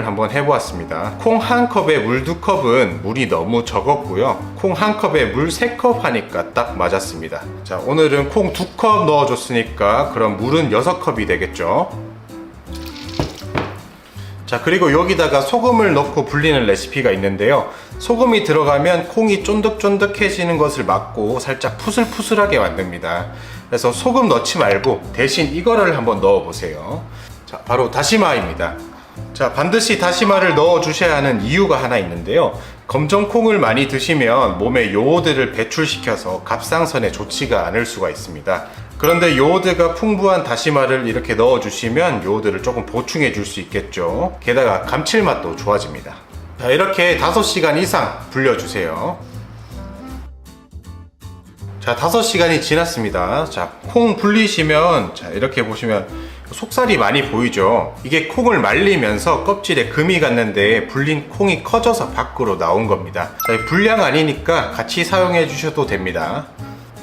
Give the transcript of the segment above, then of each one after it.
한번 해보았습니다. 콩 한 컵에 물 2컵은 물이 너무 적었고요. 콩 한 컵에 물 3컵 하니까 딱 맞았습니다. 자, 오늘은 콩 2컵 넣어줬으니까 그럼 물은 6컵이 되겠죠. 자, 그리고 여기다가 소금을 넣고 불리는 레시피가 있는데요. 소금이 들어가면 콩이 쫀득쫀득해지는 것을 막고 살짝 푸슬푸슬하게 만듭니다. 그래서 소금 넣지 말고 대신 이거를 한번 넣어보세요. 자, 바로 다시마입니다. 자, 반드시 다시마를 넣어 주셔야 하는 이유가 하나 있는데요. 검정콩을 많이 드시면 몸에 요오드를 배출시켜서 갑상선에 좋지가 않을 수가 있습니다. 그런데 요오드가 풍부한 다시마를 이렇게 넣어 주시면 요오드를 조금 보충해 줄 수 있겠죠. 게다가 감칠맛도 좋아집니다. 자, 이렇게 5시간 이상 불려주세요. 자, 5시간이 지났습니다. 자, 콩 불리시면, 자, 이렇게 보시면 속살이 많이 보이죠. 이게 콩을 말리면서 껍질에 금이 갔는데 불린 콩이 커져서 밖으로 나온 겁니다. 자, 불량 아니니까 같이 사용해 주셔도 됩니다.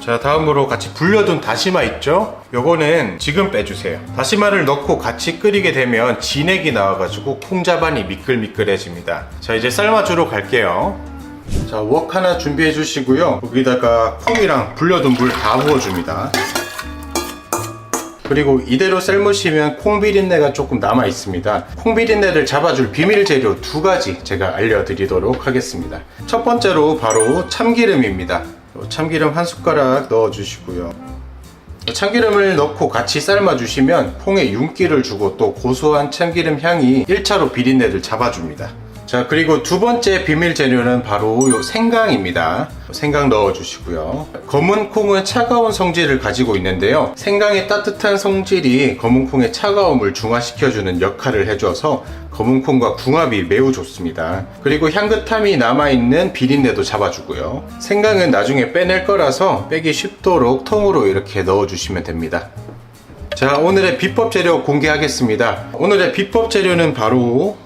자, 다음으로 같이 불려둔 다시마 있죠? 요거는 지금 빼주세요. 다시마를 넣고 같이 끓이게 되면 진액이 나와가지고 콩자반이 미끌미끌해집니다. 자, 이제 삶아주러 갈게요. 자, 웍 하나 준비해 주시고요. 여기다가 콩이랑 불려둔 물 다 부어줍니다. 그리고 이대로 삶으시면 콩 비린내가 조금 남아 있습니다. 콩 비린내를 잡아줄 비밀 재료 2가지 제가 알려드리도록 하겠습니다. 첫 번째로 바로 참기름입니다. 참기름 1숟가락 넣어주시고요. 참기름을 넣고 같이 삶아주시면 콩에 윤기를 주고 또 고소한 참기름 향이 1차로 비린내를 잡아줍니다. 자, 그리고 두 번째 비밀 재료는 바로 요 생강입니다. 생강 넣어주시고요. 검은 콩은 차가운 성질을 가지고 있는데요. 생강의 따뜻한 성질이 검은 콩의 차가움을 중화시켜주는 역할을 해줘서 검은 콩과 궁합이 매우 좋습니다. 그리고 향긋함이 남아있는 비린내도 잡아주고요. 생강은 나중에 빼낼 거라서 빼기 쉽도록 통으로 이렇게 넣어주시면 됩니다. 자, 오늘의 비법 재료 공개하겠습니다. 오늘의 비법 재료는 바로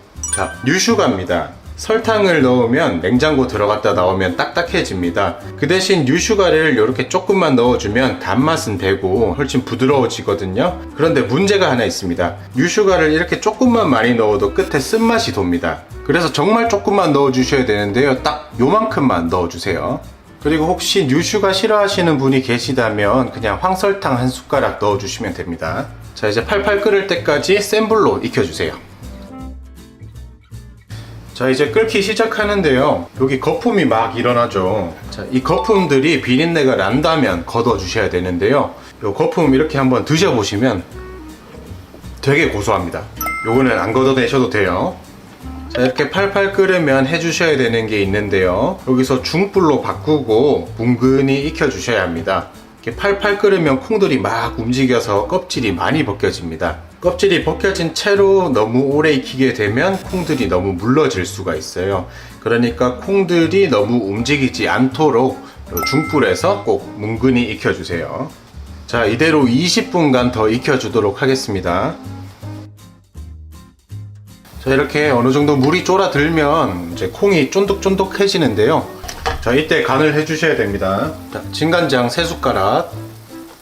뉴슈가입니다. 설탕을 넣으면 냉장고 들어갔다 나오면 딱딱해집니다. 그 대신 뉴슈가를 이렇게 조금만 넣어주면 단맛은 배고 훨씬 부드러워지거든요. 그런데 문제가 하나 있습니다. 뉴슈가를 이렇게 조금만 많이 넣어도 끝에 쓴맛이 돕니다. 그래서 정말 조금만 넣어주셔야 되는데요. 딱 요만큼만 넣어주세요. 그리고 혹시 뉴슈가 싫어하시는 분이 계시다면 그냥 황설탕 1숟가락 넣어주시면 됩니다. 자, 이제 팔팔 끓을 때까지 센 불로 익혀주세요. 자, 이제 끓기 시작하는데요. 여기 거품이 막 일어나죠. 자, 이 거품들이 비린내가 난다면 걷어 주셔야 되는데요. 이 거품 이렇게 한번 드셔보시면 되게 고소합니다. 요거는 안 걷어내셔도 돼요. 자, 이렇게 팔팔 끓으면 해주셔야 되는 게 있는데요. 여기서 중불로 바꾸고 뭉근히 익혀주셔야 합니다. 이렇게 팔팔 끓으면 콩들이 막 움직여서 껍질이 많이 벗겨집니다. 껍질이 벗겨진 채로 너무 오래 익히게 되면 콩들이 너무 물러질 수가 있어요. 그러니까 콩들이 너무 움직이지 않도록 중불에서 꼭 뭉근히 익혀주세요. 자, 이대로 20분간 더 익혀주도록 하겠습니다. 자, 이렇게 어느 정도 물이 쫄아들면 이제 콩이 쫀득쫀득해지는데요. 자, 이때 간을 해주셔야 됩니다. 자, 진간장 3숟가락,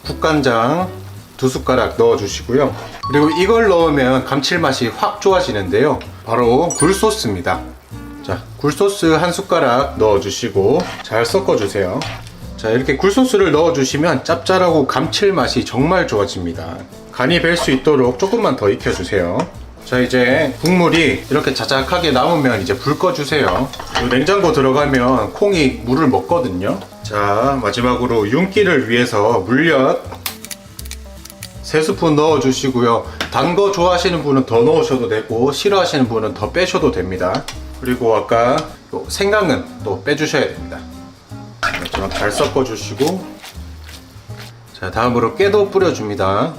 국간장 2숟가락 넣어주시고요. 그리고 이걸 넣으면 감칠맛이 확 좋아지는데요. 바로 굴소스입니다. 자, 굴소스 1숟가락 넣어주시고 잘 섞어주세요. 자, 이렇게 굴소스를 넣어주시면 짭짤하고 감칠맛이 정말 좋아집니다. 간이 뵐 수 있도록 조금만 더 익혀주세요. 자, 이제 국물이 이렇게 자작하게 남으면 이제 불 꺼주세요. 냉장고 들어가면 콩이 물을 먹거든요. 자, 마지막으로 윤기를 위해서 물엿 3스푼 넣어주시고요. 단 거 좋아하시는 분은 더 넣으셔도 되고 싫어하시는 분은 더 빼셔도 됩니다. 그리고 아까 생강은 또 빼주셔야 됩니다. 이처럼 잘 섞어주시고, 자, 다음으로 깨도 뿌려줍니다.